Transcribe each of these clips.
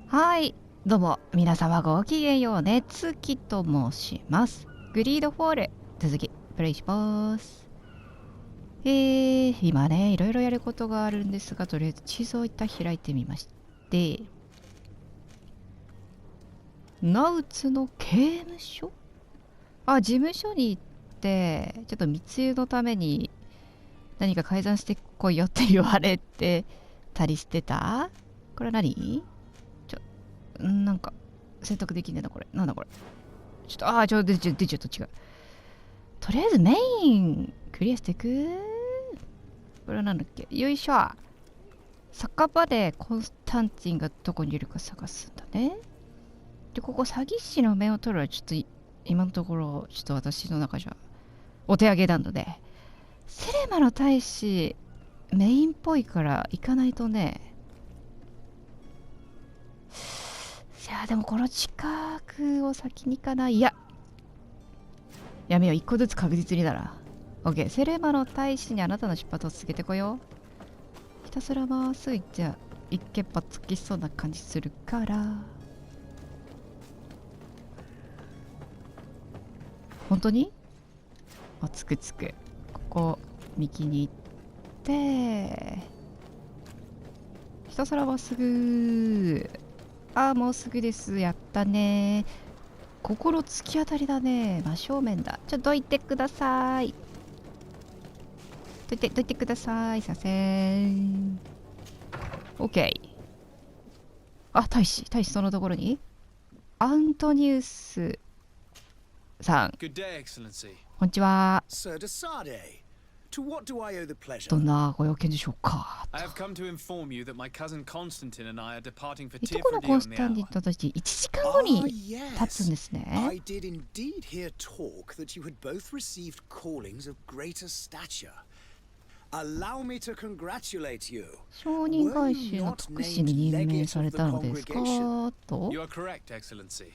はい、どうも皆様ごきげんよう。ねつきと申します。グリードフォール続きプレイします。今ねいろいろやることがあるんですが、とりあえず地図を一旦開いてみまして、ナウツの刑務所、事務所に行ってちょっと密輸のために何か改ざんしてこいよって言われてたりしてた。これは何？なんか選択できねえな。これなんだこれ。ちょっと出ちゃった。違う。とりあえずメインクリアしていく。これはなんだっけ。よいしょ。酒場でコンスタンティンがどこにいるか探すんだね。でここ詐欺師の面を取るはちょっと今のところちょっと私の中じゃお手上げなので、セレマの大使メインっぽいから行かないとね。いやでもこの近くを先に行かない。やめよう。一個ずつ確実になら。 OK。 セレマの大使にあなたの出発を続けてこよう。ひたすらまっすぐ行っちゃ一軒パつきそうな感じするから。本当につくここ右に行ってひたすらまっすぐ。もうすぐです。やったね。ここの突き当たりだね。真正面だ。どいてください。どいてください。させん。OK。大使そのところにアントニウスさん。こんにちは。どんなご用件でしょうか。いとこのコンスタンティンとたち1時間後に立つんですね。証人返しの特使に任命されたのですかと。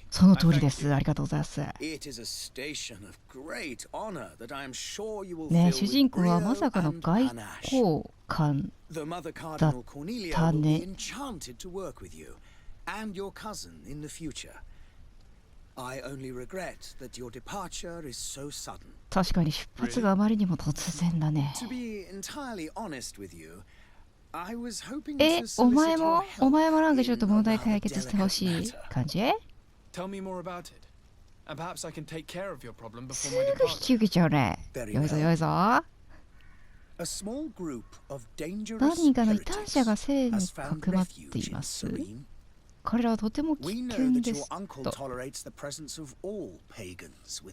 その通りです。ありがとうございます。ね、主人公はまさかの外交官だったね。確かに出発があまりにも突然だね。お前もなんかちょっと問題解決してほしい感じ？すぐ引き受けちゃうね。よいぞ。何かの異端者が聖にかくまっています。彼らはとても危険ですと。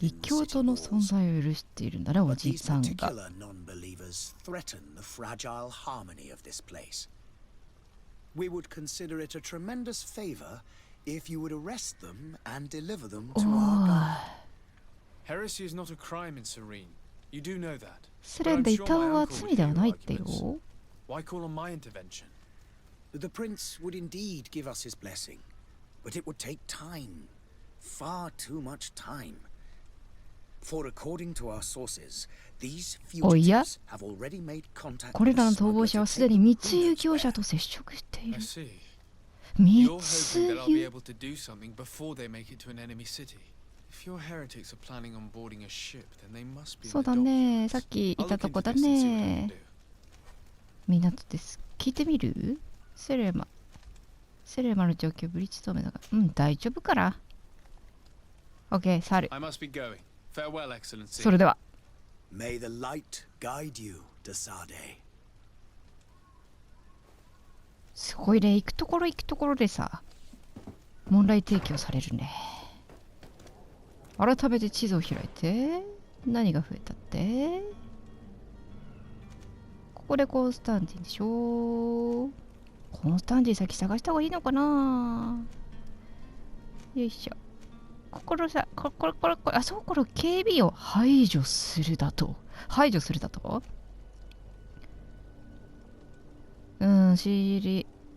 異教徒の存在を許しているんだね、おじいさんが。スレンで異端は罪ではないってよ。The prince would indeed give us his blessing, but it would take time, far too much time. For according to our sources, these fugitives have already made contact. これらの逃亡者はすでに密輸業者と接触している。密輸。そうだね。さっきいたとこだね。港です。聞いてみる？セレマの状況ブリッジ透明だから。大丈夫かな。 OK、 去る。それでは。すごいね。行くところでさ問題提起されるね。改めて地図を開いて。何が増えたって。ここでコンスタンティンでしょ。コンスタンティン先探した方がいいのかな。よいしょ。これそう、これ警備を排除するだと。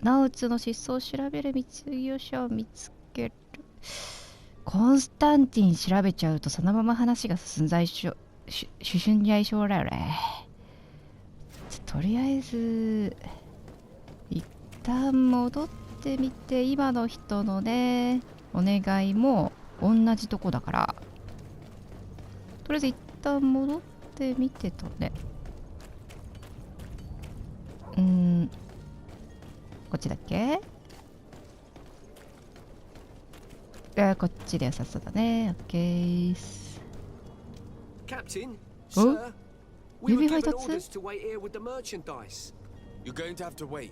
ナウツの失踪を調べる密輸業者を見つける。コンスタンティン調べちゃうとそのまま話が進んじゃいそうだよね。とりあえず一旦戻ってみて、今の人のねお願いも同じとこだから、とりあえず一旦戻ってみてとね。こっちだっけ？こっちで良さそうだね。オッケーす。Captain, お？ sir, we were 郵便配 given 達？ orders to wait here with the merchandise. You're going to have to wait.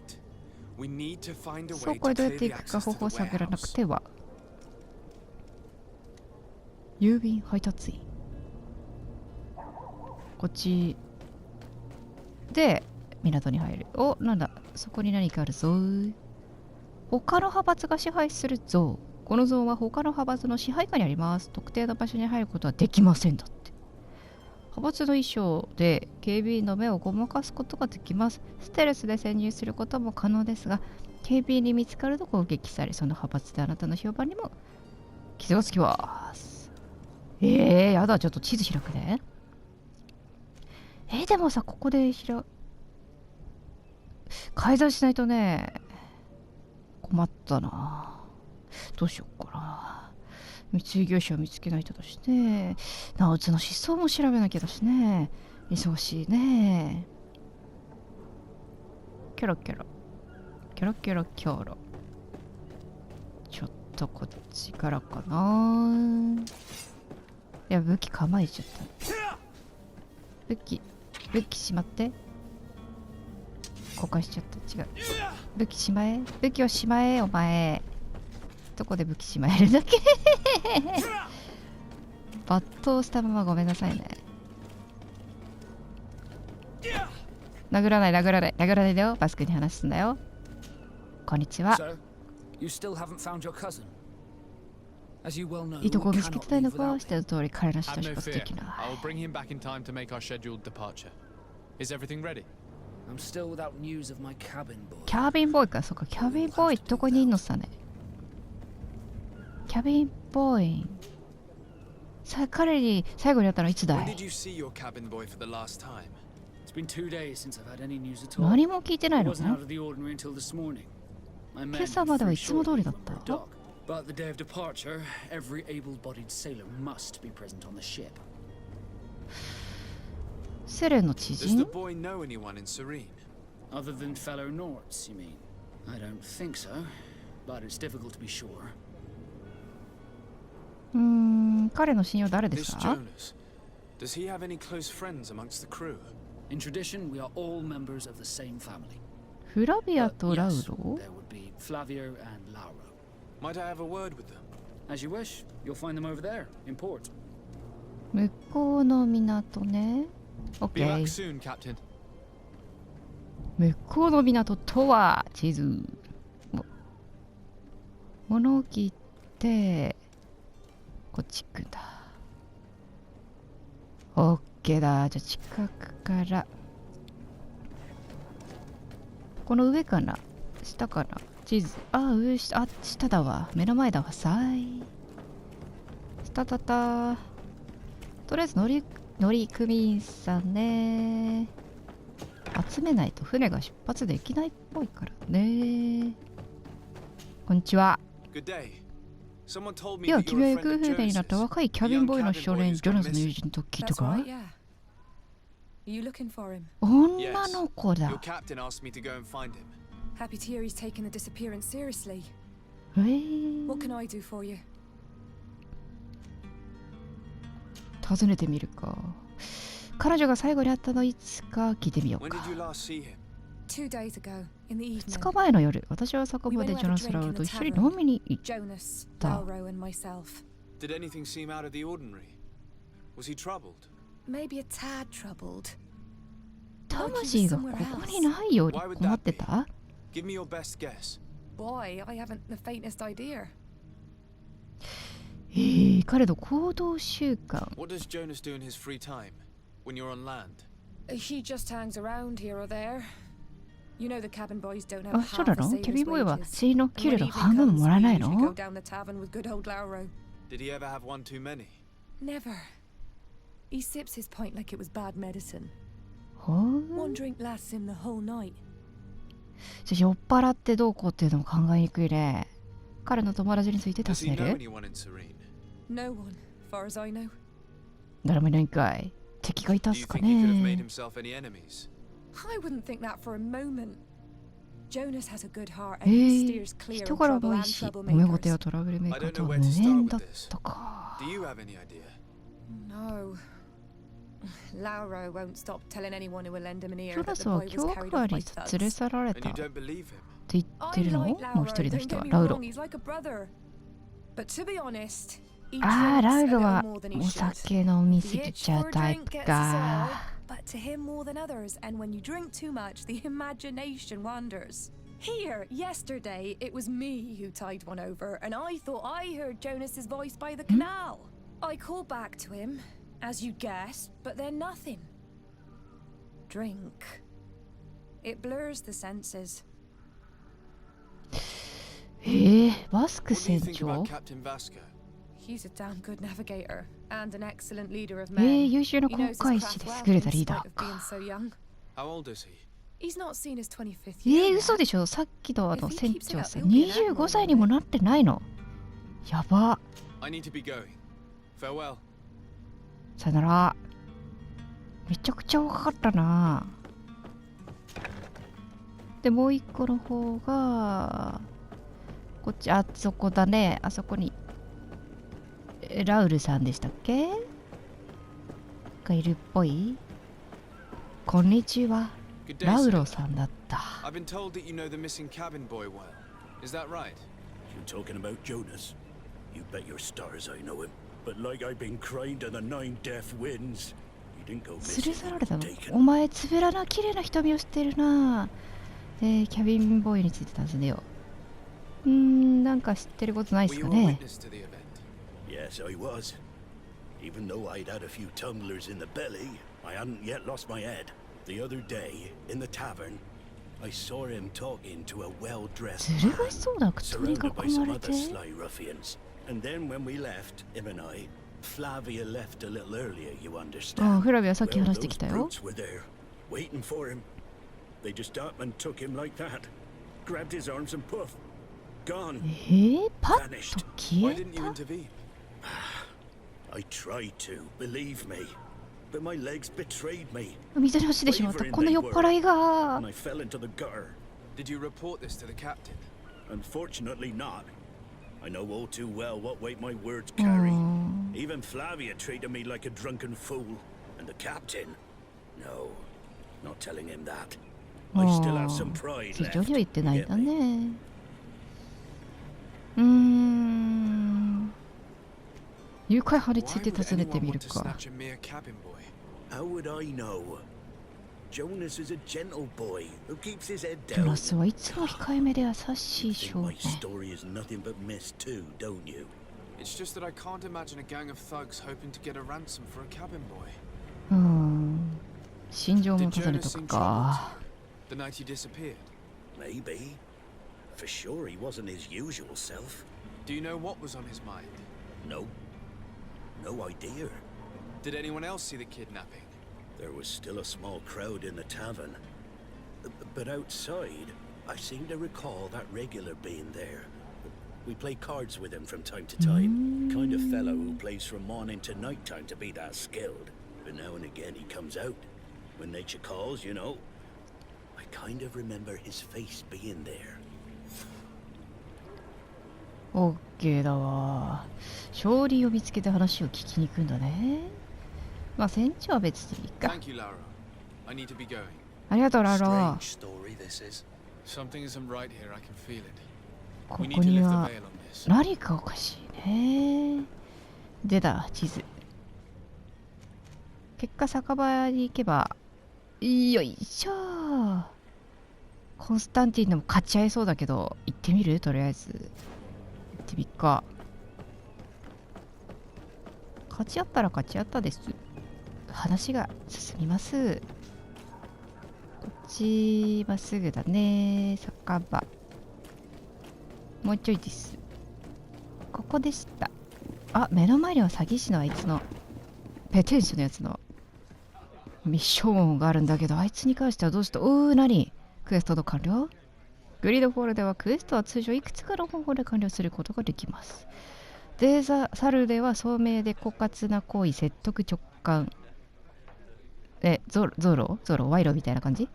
We need to find a そう、 way これ to どうやっ clear て the 行くか access 方 to 法 the 探らなく warehouse. ては。郵便配達員。こっちで港に入る。お、なんだ、そこに何かあるぞ。他の派閥が支配するゾーン。このゾーンは他の派閥の支配下にあります。特定の場所に入ることはできませんだって。派閥の衣装で警備員の目をごまかすことができます。ステルスで潜入することも可能ですが、警備員に見つかると攻撃され、その派閥であなたの評判にも傷がつきます。やだ、ちょっと地図開くね。でもさ、ここで改ざんしないとね、困ったな。どうしよっかな。密輸業者を見つけないとだしね。ナウツの失踪も調べなきゃだしね。忙しいね。キョロキョロ。キョロキョロキョロ。ちょっとこっちからかな。いや、武器構えちゃった。武器しまって。交換しちゃった。違う。武器しまえ。武器をしまえ、お前。どこで武器しまえるだけ抜刀したままごめんなさいね。殴らないだよ。バスクに話すんだよ。こんにちは。いとこを見つけてないのか。してる通り彼の下出発できない。キャビンボーイか。そっか、キャビンボーイどこにいんのさね。キャビンボーイ。彼に最後に会ったのいつだい？何も聞いてないのね。今朝まではいつも通りだった。セレンの知人？彼の親友誰ですか？フラビアとラウロ？向こうの港ね。オッケー。向こうの港とは地図。物置ってこっち行くんだ。オッケーだ。じゃあ近くからこの上かな下かな。地図。上下。下だわ。目の前だわ。さい。下たた。とりあえず乗組員さんね。集めないと船が出発できないっぽいからね。こんにちは。いや、君は行方不明になった若いキャビンボーイの少年ジョナスの友人と聞いたかい？女の子だ。尋ねてみるか。彼女が最後に会ったのいつか聞いてみようか。2日前の夜、私は酒場でジョナス・ラウロと一緒に飲みに行った。魂がここにないように困ってた？彼の行動習慣。そうなの？キャビンボーイは死の給料の半分ももらえないの？酔っ払ってどうこうっていうのも考えにくいね。彼の友達について Does 尋 he ね know る。 anyone in Serene? No one, far as I know. 誰もいないんかい。敵がいたっ Do you すか think he could have made ね。 himself any enemies? I wouldn't think that for a moment. Jonas has a good heart and he steers clear 人 of 柄 trouble もいい and し、揉め事 troublemakers. やトラブルメーカ I ー don't と know は where 無 to start 縁 with だっ this. たか。 Do you have any idea? No. Laura won't stop telling anyone who will lend him an ジ ear ョナ that ス the は boy was 教 carried 会 off by に連れ thugs. 去られ And た you って don't believe him? 言っ I てるの like もう一 Laura, 人の don't 人 get は me ラウロ。 wrong, he's like a brother. But to be honest, he ああ、 drinks ラ a ウロ little は more than he お should. 酒飲みす The ぎ itch ちゃ for う a タイ drink プ gets us all, か。 but to him more than others, and when you drink too much, the imagination wanders. Here, yesterday, it was me who tied one over, and I thought I heard Jonas's voice by the canal. I called back to him, as you guessed, but then nothing. Drink. It blurs the senses. バスク What do you 船 think 長 about Captain Vasco? He's a damn good navigator, and an excellent leader of men. 優秀な He 航 knows his 海士 craft で well, 優れ in たリー spite ダ of ー being か。 so young. How old is he? He's not seen his 25th year 嘘 yet. でしょ。さっきのIf he 船 keeps it 長 up, さ、 he'll be an 25 admiral 歳 one にも day. なってないの。やば。 I need to be going. Farewell. さよなら。めちゃくちゃ若かったな。で、もう一個の方が、こっち、あそこだね。あそこに、ラウルさんでしたっけがいるっぽい。こんにちは。 Good day, ラウロ sailor. さんだった。 I've been told that you know the missing cabin boy well. Is that right? You talking about Jonas? You bet your stars I know him. But like I've been crying to the 9 deaf winds, he didn't go 連 missing. れ去られた He の was taken. お前、つぶらな綺麗な瞳をしてるな。キャビンボーイについて尋ねよう。なんか知ってることないで Were す you か a ね。 witness to the event? Yes, I was. Even though I'd had a few tumblers in the belly, I hadn't yet lost my head. The other day, in the tavern, I saw him talking to a well-dressed ずる man, 賢そうな口に surrounded by 囲ま some れ other て。 sly ruffians. And then when we left, him and I, Flavia left a little earlier, you あ understand. フラビはさっき Well, 話して those きたよ。 brutes were there, waiting for him. They just up and took him like that. Grabbed his arms and poof, gone. パッと Why 消え didn't you た。 intervene? I tried to, believe me. But my legs betrayed me, 水に走ってしまった。この酔っ払いが and。I fell into the gutter. Did you report this to the captain? Unfortunately not. I know all too well what weight my words carry. Even Flavia treated me like a drunken fool. And the captain? No, not telling him that. I still have some pride 非 left. 常には言ってないんだ Get me? ね。誘拐犯につい Why て would 尋ねて anyone みる want to か。 snatch a mere cabin boy? How would I know? Jonas is a gentle boy who keeps his head ジョ down. ナスはいつも控えめで優しい You 少 think my 年。 story is nothing but mist too, don't you? It's just that I can't imagine a gang of thugs hoping to get a ransom for a cabin boy. 心情 Did も尋ね Jonas とく seem troubled か。 the night he disappeared? Maybe. For sure he wasn't his usual self. Do you know what was on his mind? No. No idea. Did anyone else see the kidnapping? There was still a small crowd in the tavern. But outside, I seem to recall that regular being there. We play cards with him from time to time. Kind of fellow who plays from morning to night time to be that skilled. But now and again he comes out. When nature calls, you know. I kind of remember his face being there. オッケーだわ。勝利を見つけて話を聞きに行くんだね。まあ船長は別にいいか。 Thank you, Lara. I need to be going. ありがとうラロ。 Strange story this is. Something isn't right here. I can feel it. こ We こ need to に lift the は veil on this. 何かおかしいね。出た地図。結果酒場に行けばよいしょ。コンスタンティンでも勝ち合いそうだけど行ってみるとりあえず。行ってみっか。勝ち合ったら勝ち合ったです。話が進みます。こっちまっすぐだね。酒場。もうちょいです。ここでした。あ、目の前には詐欺師のあいつのペテン師のやつのミッションがあるんだけど、あいつに関してはどうした？何クエストの完了？グリードフォールではクエストは通常いくつかの方法で完了することができます。デーザサルでは聡明で狡猾な行為、説得、直感、ゾロ賄賂みたいな感じ、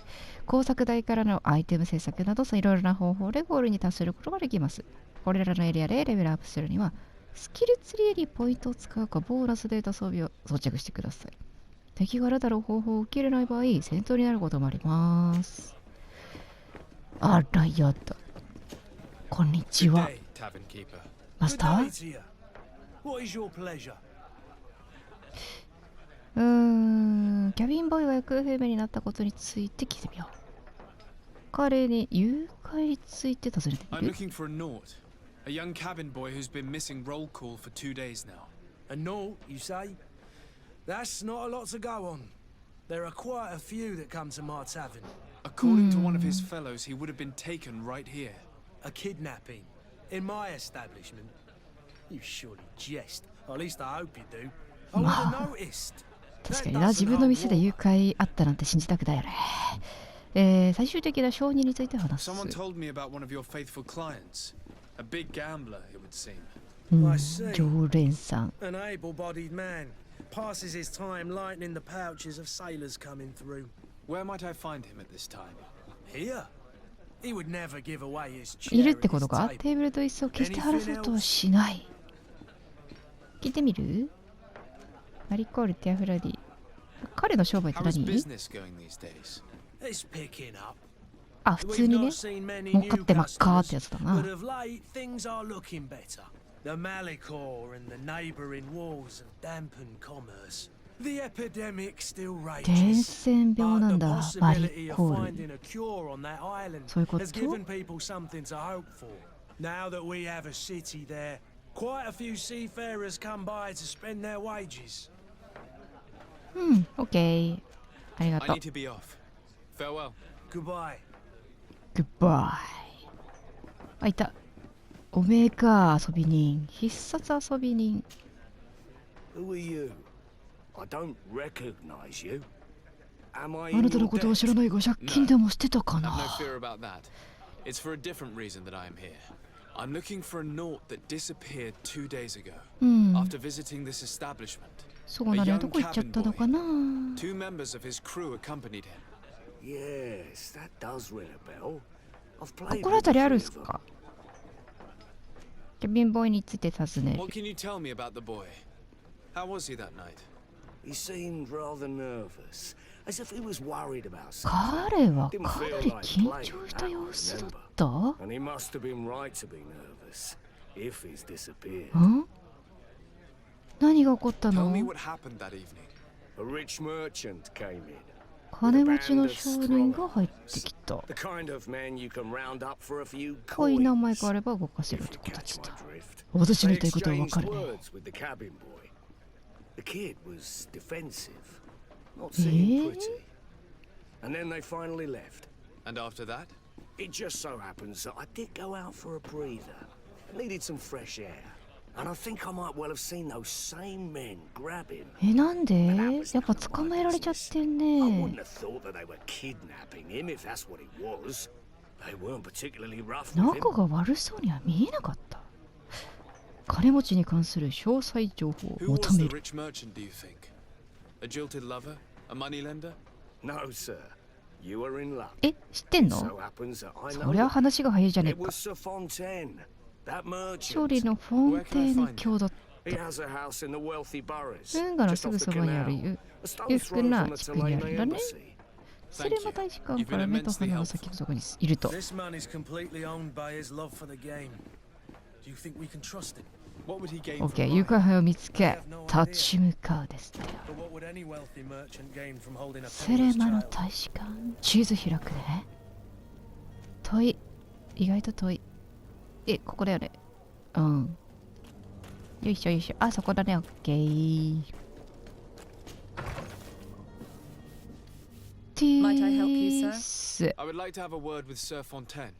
工作台からのアイテム制作などいろいろな方法でゴールに達することができます。これらのエリアでレベルアップするにはスキルツリーにポイントを使うかボーナスデータ装備を装着してください。敵があなたの方法を受け入れない場合戦闘になることもあります。あらやだ。こんにちは。 Hey, tavern keeper. マスタ Good ー day to you. What is your pleasure? キャビンボーイが行方不明になったことについて聞いてみよう。彼に誘拐について尋ねてみ I'm る。 looking for a Nort, a young cabin boy who's been missing roll call for 2 days now. A note, you say? That's not a lot to go on. There are quite a few that come to my tavern. According to one of his fellows, he would have been taken right here. A kidnapping. In my establishment. You surely jest. Or at least I hope you do. I would have noticed. 確かにな、自分の店で誘拐あったなんて信じたくないよね。最終的な承認について話す。 Someone told me about one of your faithful clients. A big gambler, it would seem. 常連さん。 An able-bodied man. Passes his time lightening the pouches of sailors coming through. Where might I find him at this time? Here? He would never give away his い chair る at ってこと his か？ table. テーブルと椅子を決して離そうとはしない。聞いてみる？マリコール・ティアフラディ。彼の商売って How is 何？ business going these days? It's picking up. あ、普通 We've にね。 not seen many 儲 new かってまっかーって customers, やつだ but な。 of late things are looking better. The Malicor and the neighbouring walls have dampened commerce. The epidemic still 伝 rages. 染病な But ん the だ、マリ possibility of コール。 finding a cure on that island そういうこと？ has given people something to hope for. Now that we have a city there, quite a few seafarers come by to spend their wages. オッケー。ありが I とう。 need to be off. Farewell. Goodbye. グッバイ。あ、いた。おめえか、遊び人。必殺遊び人。 Who are you? I don't recognize you. Am I あ in なた your のことを debt? 知らないが借金でもしてたか Have no な。 fear about that. It's for a different reason that I'm here. I'm looking for a Nort that disappeared 2 days ago うん。 after visiting this establishment. そうなのよ。どこ行っちゃったのかな。 2 members of his crew accompanied him. Yes, that does ring a bell. I've こ played こら with 辺 a りある few んす of them. か？キャビンボーイについて尋ねる。 What can you tell me about the boy? How was he that night? He seemed rather nervous, as if he was worried about something. 彼はかなり緊張した様子だった？ And he must have been right to be nervous, if he's disappeared. ん？何が起こった Tell の？ me what happened that evening. A rich merchant came in. 金持ちの商人が入ってきた。 The kind of man you can round up for a few こういう名前 coins. があれば動かせる If 男 you たち catch だ。 my drift. 私の言 They いたいことはわ exchanged かるね。 words with the cabin boy. The kid was defensive, not seeming pretty. And then they finally left. And after that? It just so happens that I did go out for a breather. I needed some fresh air. And I think I might well have seen those same men grab him. なんで？やっぱ捕まえられちゃってん I ね。 wouldn't have thought that they were kidnapping him if that's what it was. They weren't particularly rough with 仲 him. が悪そうには見えなかった。金持ちに関する詳細情報を Who 求 was め the る。 rich merchant, do you think? A jilted lover? A moneylender? No, sir. You were in luck. え、知ってん So の？ happens that I そ know りゃ him. 話が早いじゃねえ It か。 was Sir Fontaine, that 勝利 merchant. のフォンテーヌ教だ。 He has a house in the wealthy boroughs, 運河の just すぐ off the そばにある canal. 裕 A 裕 stone's 福 throw な from the 地区にあるん Tulane だね。 embassy. スレマ大使館から目と鼻の先のそこにいると。 This man is completely owned by his love for the game. Do you think we can trust him? What would he gain オッ from ケー、 lying? 誘拐犯を見つけ、立ち向かうですね。 But what would any wealthy merchant gain from holding a スレ penniless マの child? 大使館、地図開くね。遠い。意外と遠い。え、ここだよね。うん。よいしょよいしょ。あ、そこだね。オッケー。ティ Might I help you, ー sir? ス。 I would like to have a word with Sir Fontaine.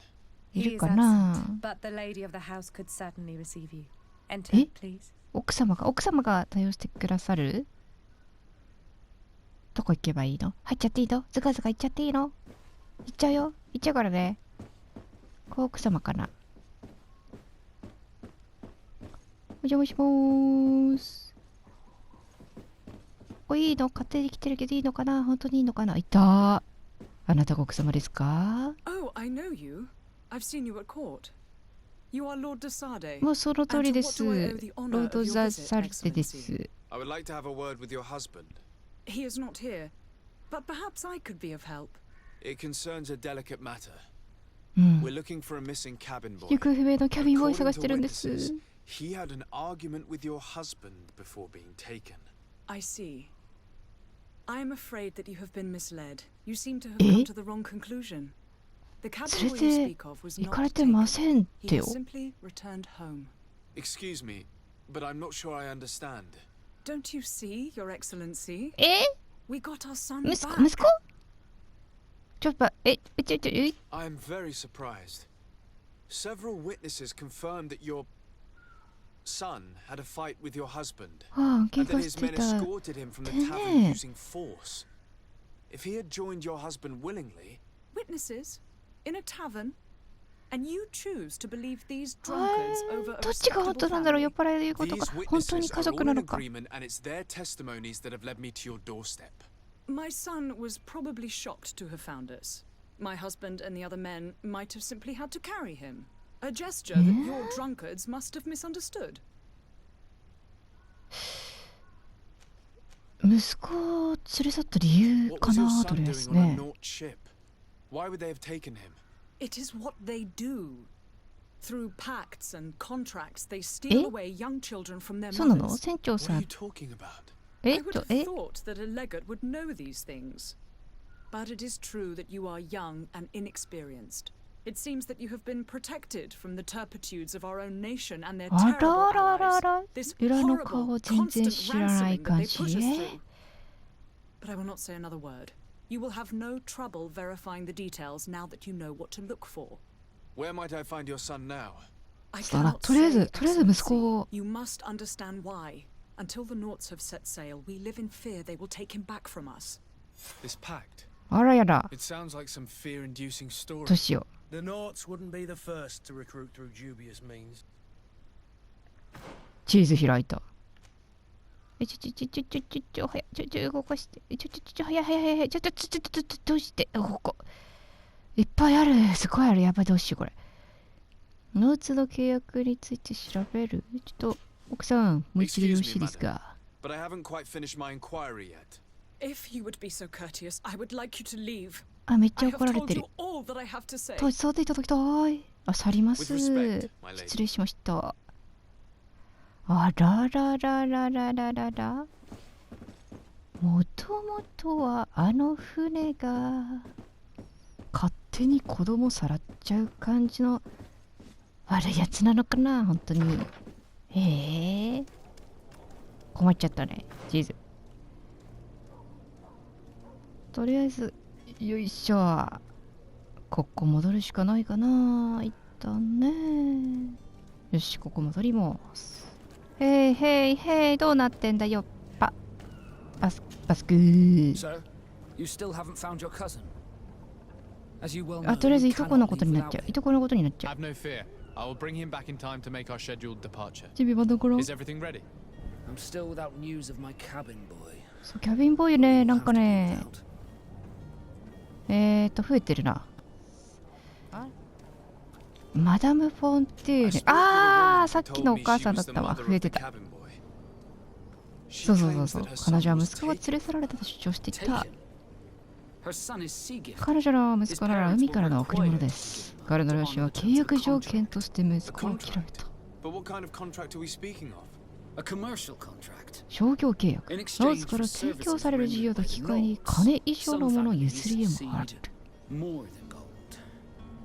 い He る is かな？ absent, but the lady of the house could certainly receive you. え？ Enter, please. 奥様が対応してくださる？どこ行けばいいの？入っちゃっていいの？ズカズカ行っちゃっていいの？行っちゃうよ。行っちゃうからね。こう奥様かな。お邪魔しまーす。いいの勝手に来てるけどいいのかな、本当にいいのかな。いた。あなたが奥様ですか？ Oh, I know you. I've seen you at court. You are Lord de Sarde. もうその通りです。 And ロ to what do I owe the ー honor ド・ of your ザ・ visit, サルテで Excellency? す。I would like to have a word with your husband. He is not here, but perhaps I could be of help. It concerns a delicate matter. うん。 We're looking for a missing cabin boy. 行方不明のキャビンボーイ探 According し to てるんです。 witnesses, he had an argument with your husband before being taken. I see. I am afraid that you have been misled. You seem to have え？ come to the wrong conclusion. The cabin boy you 連れ speak of was て行 not かれてま taken. せんっ He てよ。 has simply returned home. Excuse me, but I'm not sure I understand. Don't you see, Your Excellency? え？ We got our son 息子 back. 息子ちょっとI'm very surprised. Several witnesses confirmed that your son had a fight with your husband, ああ、喧 and that 嘩し his て men た。 escorted him from the tavern using force. If he had joined your husband willingly, Witnesses? In a tavern? And you choose to believe these drunkards over a どっちが本 respectable 当なんだろう、酔っ family? 払いの言うことか these 本当に witnesses 家 are 族 all な in のか。 agreement, and it's their testimonies that have led me to your doorstep. My son was probably shocked to have found us. My husband and the other men might have simply had to carry him. A gesture that your drunkards must have misunderstood. 息子を連れ去った理由 What か was your な、と son りあえず doing on a ね。 Naut ship? Why would they have taken him? It is what they do. Through pacts and contracts, they steal え？ away young children from their そうなの？ mothers. 船長 What さ are ん you。talking about? I would have thought that a legate would know these things. But it is true that you are young and inexperienced. It seems that you have been protected from the turpitudes of our own nation and their あ terrible ららら allies. ら。 This 裏の horrible, 顔全然 constant 知らない ransoming that 感 they じ。 push us through. But I will not say another word. You will have no trouble verifying the details now that you know what to look for. Where might I find your son now? I そうだな、 cannot とりあえ say, ず息子 Excellency. を。 You must understand why. Until the Naughts have set sail, we live in fear they will take him back from us. This pact. あらやだ。 It sounds like some fear-inducing どう story. しよ The Naughts wouldn't be the first to recruit through dubious means. う。チーズ開いた。早い、動かして。早い、どうして、ここ。いっぱいある。すごいある。やばい、どうしよう、これ。ノーツの契約について調べる。ちょっと、奥さん、もう一度よろしいですか。 But I haven't quite finished my inquiry yet. If you would be so courteous, I would like you to leave. あ、めっちゃ I have 怒られ told て you る。 all that I have to say. と伝わっていただきたい。あ、去ります。 With respect, my lady. 失礼しました。あらららららららら。もともとはあの船が勝手に子供さらっちゃう感じの悪いやつなのかな、本当に。へえ。困っちゃったね、チーズ。とりあえず、よいしょ。ここ戻るしかないかな、一旦ね。よし、ここ戻ります。へいへいへい、どうなってんだよ、バスクー。 Sir, you still haven't found your cousin. As you well あ、 know, とりあえず we いとこの cannot こと leave になっ without ちゃう。 him. いとこのことになっちゃう。 Have no fear. I will bring him back in time to make our scheduled departure. 準備はどころ Is everything ready? I'm still without news of my cabin boy. そう、キャビンボーイね、なんか Have to ね look out.、増えてるな。マダム・フォンテ I ー spoke ヌ。with a あ woman ー、さっ who き told のお me 母 she さんだ was っ the たわ。 mother 増え of て the た。 cabin boy. She そうそう claims そう。 that her 彼女 son は was 息子が taken. 連れ去られたと主張していた。 Taken. Her son is sea gift. 彼女の息子なら海からの贈り物です。彼の両親は契約条件として息子を諦めた。 But what kind of contract are we speaking of? A commercial contract. 商業契約。 In ノー exchange ツか for ら提供 services される事業 rendered と by 引 the き換えに Naughts. 金以上 Some のものを families 譲り絵もある。 cede more than gold.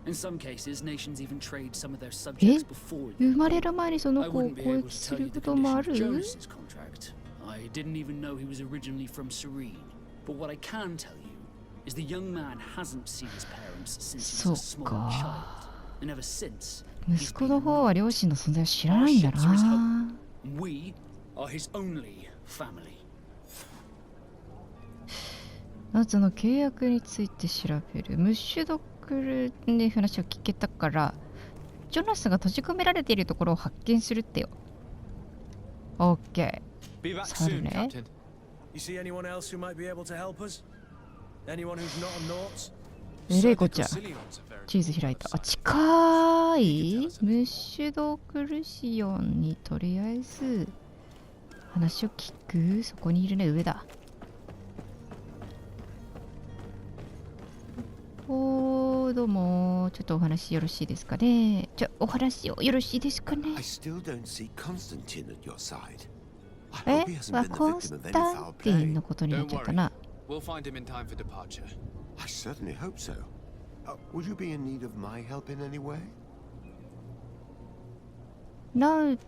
In some cases, nations even trade some of their え subjects before 生 they ま go. れる前にその I 子を wouldn't be 攻 able 撃 to す tell る you こ the ともあ condition る。 of Jonas's contract. I didn't even know he was originally from Serene. But what I can tell you is the young man hasn't seen his parents since he was a small そっか。 child. And ever since, 息子の方は両親の存在を知らないんだな。 we are his only family. ノーツの契約について調べる。ムッシュドッ来るね話を聞けたから、ジョナスが閉じ込められているところを発見するってよ。オッケ Be ー。 back 去る soon, ね。 Captain. You see anyone else who might be able to help us? Anyone who's not a Naut? えれいこっちゃ。 Surgical Silions are very チーズ開いた。あ、 on the 近い。ムッシュドクルシオンにとりあえず話を聞く。そこにいるね、上だ。どうも、ちょっとお話よろしいですかね。お話をよろしいですかね。 I still don't see Constantine at your side. I え hope he hasn't は been the コンス victim of any タ foul ンティン play. のことになっ Don't ちゃった worry. な。 We'll find him in time for departure. I certainly hope so. Would you be in need of my help in any way? ナウ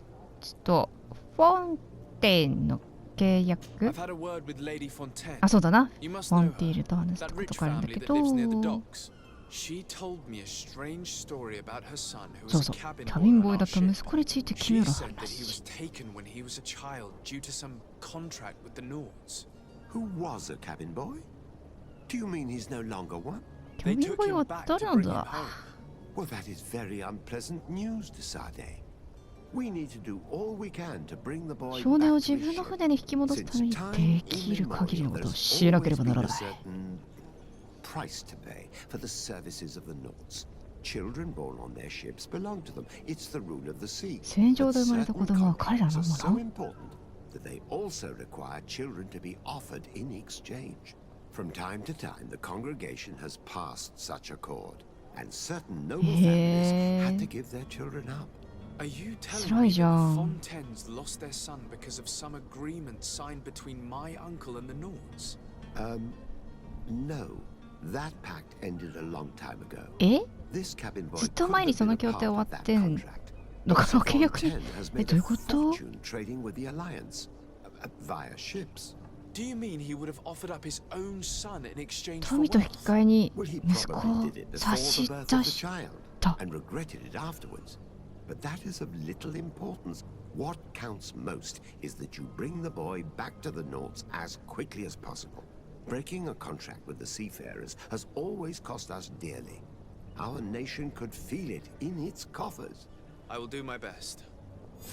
ツとフォンテンの契約 I've had a word with Lady Fontaine. あ、そうだな。 You must フォ know ンティー her. ルと話した That こ rich とがあるんだ family け that ど、 lives near the docks. She told me a strange story about her son who そう was そ a う。 cabin キャビン boy ボー on イだ our った息 ship. 子について奇 She 妙な said that he 話。 was taken when he was a child due to some contract with the Nords. Who was a cabin boy? Do you mean he's no longer one? キャビンボーイは誰なんだ。 Well, that is very unpleasant news, Desade. We need to do all we can to bring the boy 少年を back 自 to 分 his の ship. 船に引き戻すため Since に time できる限りの immemorial, ことを there's しなけれ always ばな been ら a ない。 certain price to pay for the services of the Nords. Children born on their ships belong to them. It's the rule of the sea. 戦場 But で生まれた certain 子供は彼ら contracts の are も so の。 important that they also require children to be offered in exchange. From time to time, the congregation has passed such accord, and certain noble families had to give their children up. Are you telling 辛 me い that じゃ the ん。 Fontaines lost their son because of some agreement signed between my uncle and the Nords? No. That pact ended a long time ago. え This cabin boy ずっと前にその協定終わってんのかな。契約に。え、どういうこと？ trading with the Alliance via ships. Do you mean he would have offered up his own son in exchange for 富と引 wealth? き換えに Well, he 息子 probably を did it 差 before し the birth 出 of the し child た。 and regretted it afterwards. But that is of little importance. What counts most is that you bring the boy back to the Nords as quickly as possible. Breaking a contract with the seafarers has always cost us dearly. Our nation could feel it in its coffers. I will do my best.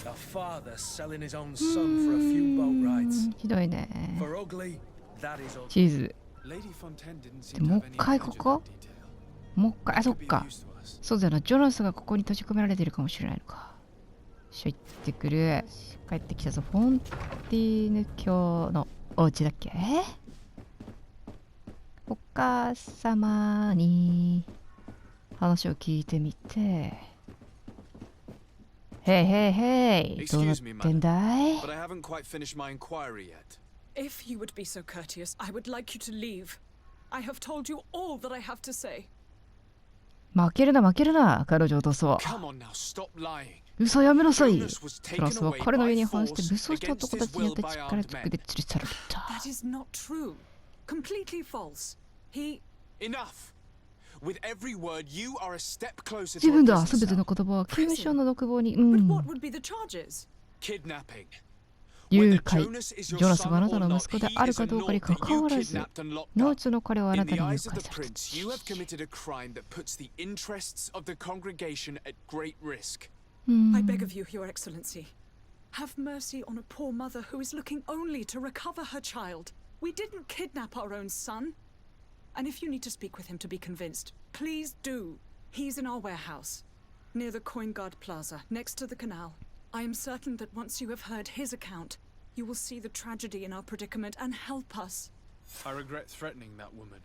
A father selling his own son for a few boat rides. ひどいね。 For ugly, that is ugly. チーズ。 Lady Fontaine didn't seem で to もう have 一 any 回 knowledge こ of こ that detail. もう一回、あ、そっ Could be か。 used to us. そうだよな。ジョナスがここに閉じ込められているかもしれないのか。行ってくる。帰ってきたぞ。フォンティーヌ教のお家だっけ？お母様に話を聞いてみて。へいへいへい。どうなってんだい？ But I haven't quite finished my inquiry yet. If you would be so courteous, I would like you to leave. I have told you all that I have to say. 負けるな負けるな。彼女を落とそう。 Come on now, stop lying. 嘘やめなさい。 Jonas was トラ taken スは away 彼の家 by に反して force 武装した against 男た his ちによっ will て by 力 armed ずく men. で吊るされた。 That is not true. Completely false. He... Enough. With every word, you are a step closer 自 to a 分だ。 prison すべて cell. の言葉は刑務所の独房に。But what would be the charges? Kidnapping. 誘 Whether 拐。 Jonas is ジ your ョナス son があなた or の not, 息子で he ある is か a どうかに Nord か that か you わらず、 kidnapped and locked ノー up. ツの彼はあな In た the に誘 eyes 拐 of さ the れた。 prince, you have committed a crime that puts the interests of the congregation at great risk. I beg of you, Your Excellency. Have mercy on a poor mother who is looking only to recover her child. We didn't kidnap our own son. And if you need to speak with him to be convinced, please do. He's in our warehouse, near the Coin Guard Plaza, next to the canal. I am certain that once you have heard his account, you will see the tragedy in our predicament and help us. I regret threatening that woman.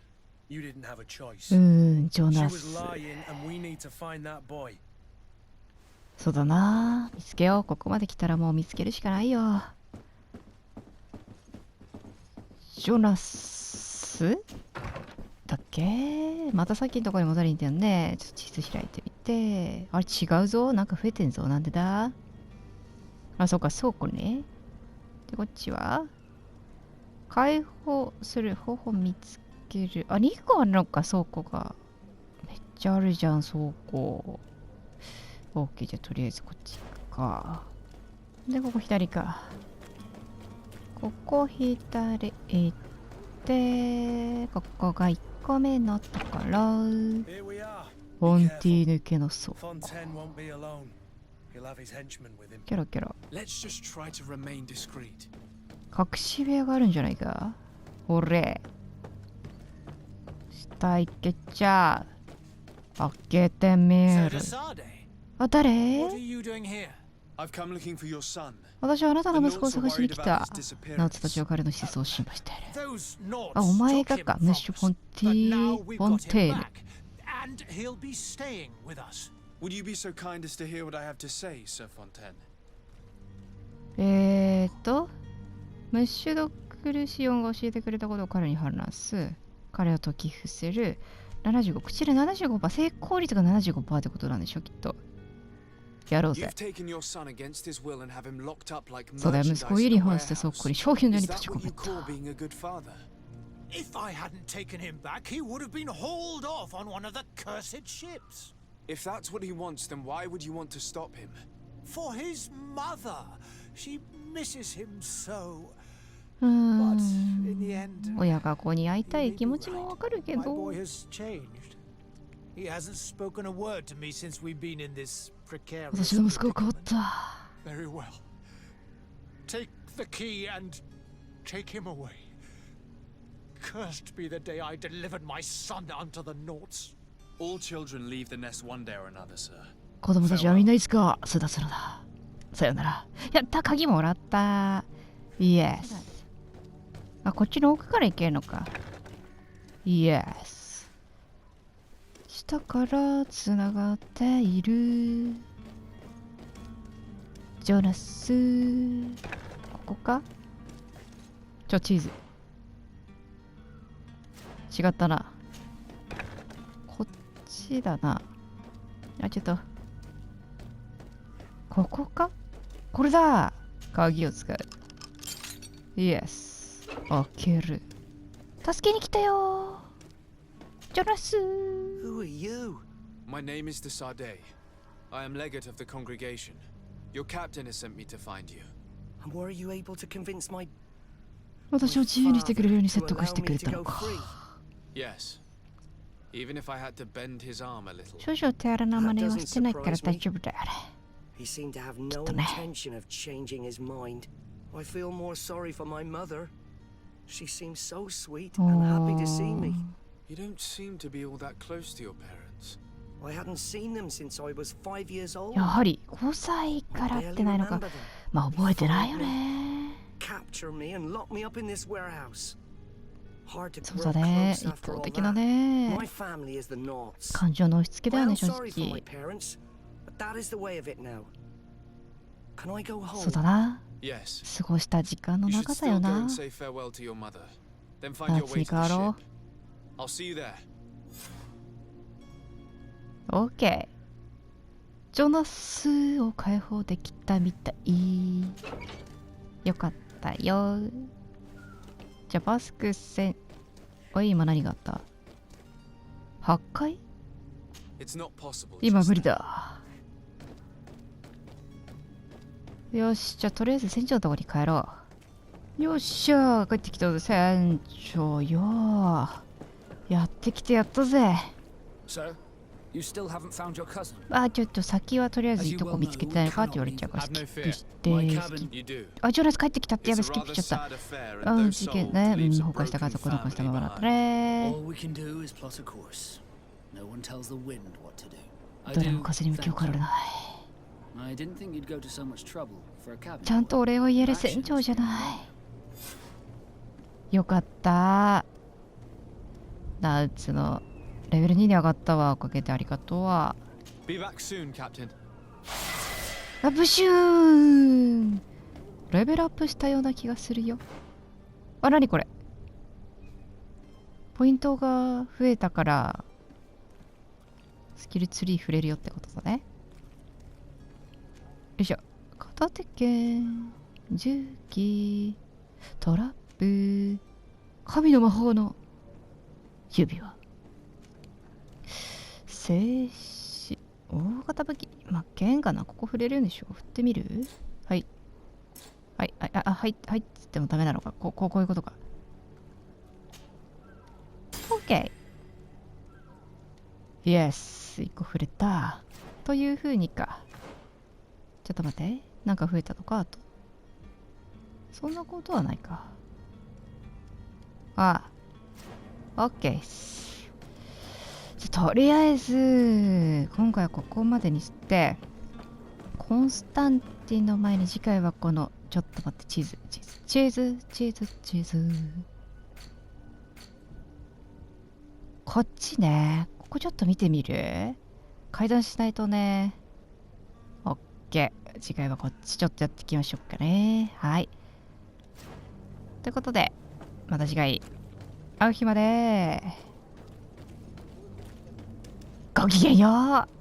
You didn't have a choice. ジョ She ナ was ス。 lying, and we need to find that boy. そうだな。見つけよう。ここまで来たらもう見つけるしかないよ。ジョナスだっけ？またさっきのところに戻りに行ったよね。ちょっと地図開いてみて。あれ違うぞ。なんか増えてんぞ。なんでだ？あ、そうか、倉庫ね。で、こっちは解放する方法見つける。あ、2個あるのか、倉庫が。めっちゃあるじゃん、倉庫。OK、じゃあとりあえずこっち行くか。で、ここ左か。ここ左行って、ここが1個目のところ。Here we are. フォンティーヌ家の倉庫。 Fontaine won't be alone. He'll have his henchmen with him. キョロキョロ。 Let's just try to remain discreet. 隠し部屋があるんじゃないか。ほれ。下行けちゃう。開けてみる。 Sade, あ、誰？ what are you doing here? I've come looking for your son. 私はあなたの息子を探しに来た。ナウツたちは彼の失踪を心配している。 Those Norts あ、お前が took him か、 from メッシュ・ us, フォンテ but ィ now フ we've ォン got テ him ーヌ。 back, and he'll be staying with us. Would you be so kind as to hear what I have to say, Sir Fontaine? ムッシュドクルシオンが教えてくれたことを彼に話す。彼を解き伏せる。75、口で 75%、成功率が 75% ってことなんでしょ、きっと。やろうぜ。 You've taken your son against his will and have him locked up like そうだよ、息 merchandise 子を家 in に a 反してそっ warehouse. くり商品のよう Is に閉 that じ込 what め you call た。 being a good father? If I hadn't taken him back, he would have been hauled off on one of the cursed ships. If that's what he wants, then why would you want to stop him? For his mother. She misses him so. うー But ん。 in the end, 親が子に会いたい気持ちもわかるけ my ど。 boy has changed. He hasn't spoken a word to me since we've been in this precarious 私の息子は変わっ predicament. た。 Very well. Take the key and take him away. Cursed be the day I delivered my son unto the Norts. All children leave the nest one day or another, sir. 子供たちはみんないつか巣立つのだ。さよなら。やった、鍵もらった。イエス。あ、こっちの奥から行けるのか。イエス。下からつながっている。ジョナス。ここか？チーズ。違ったな。こっちだな。あ、ちょっと。ここか？これだ！鍵を使う。イエス。開ける。助けに来たよ。ジョナス。 Who are you? My name is Sade. I am legate of the congregation. Your captain has sent me to find you. And were you able to convince my 私を自由にしてくれるように説得してくれたのか。 Yes. Even if I had to bend his arm a little. 少々手荒な真似はしてないから大丈夫だよ。 He seemed to have no intention of changing his mind. I feel more sorry for my mother. She seems so sweet and happy to see me. You don't seem to be all that close to your parents. I hadn't seen them since I was 5 years old. やはり5歳から会ってないのか。まあ覚えてないよね。 Capture me and lock me up in this warehouse. Hard to そう grow だね。 close 一 after 方 all 的だ that. ね。 My family is the Norts. 感情の押し付けだよ I ね、 am 正 sorry for my 直。 parents, but that is the way of it now. Can I go そう home? だな。 Yes. 過ごした時間の You should 長さよ still go な。 and say farewell to your mother. Then find your way to the 夏に変わろ ship. I'll see you there. オッケー。ジョナスを解放できたみたい。よかったよ。じゃあバスク戦。おい、今何があった？破壊？ It's not possible. 今 just 無理 now. だ。よし、じゃあとりあえず船長のとこに帰ろう。よっしゃ、帰ってきたぜ、船長よ。やってきてやったぜ。 So, you still haven't found your cousin? あ、ちょっと先はとりあえずいいとこ見つけてないかって言われちゃうからスキップして、 My ス cabin. キップ You do. あ、ジョナス帰ってきたってやべ、 It's ス a キップ rather しちゃった。 sad affair, う and ん、 those 事件 souls ね。うん、 leaves a 崩壊した家 broken 族残したままだった family ね。 All we can do is plot a course. No one tells the wind what to do. I どれも do. 風に向きを変わらない。 I didn't think you'd go to so much trouble for a cabin. ちゃんとお礼を言える船長じゃない。よかった。ナウツのレベル2に上がったわ。おかげでありがとうわ。 Be back soon, Captain. あ、ブシューン。レベルアップしたような気がするよ。あ、なにこれ。ポイントが増えたからスキルツリー触れるよってことだね。よいしょ。片手剣、重機、トラップ、神の魔法の指輪、静止、大型武器、まあ、剣かな。ここ触れるんでしょ。振ってみる？はい。はい、はいっつってもダメなのか。こういうことか。オッケイエス、1個触れた。という風にか。ちょっと待って。なんか増えたのかあと。そんなことはないか。ああ。オッケーっす。とりあえず、今回はここまでにして、コンスタンティンの前に次回はこの、ちょっと待って、チーズ。こっちね。ここちょっと見てみる？階段しないとね。オッケー。次回はこっちちょっとやっていきましょうかね。はい。ということで、また次回、会う日まで。ごきげんよう。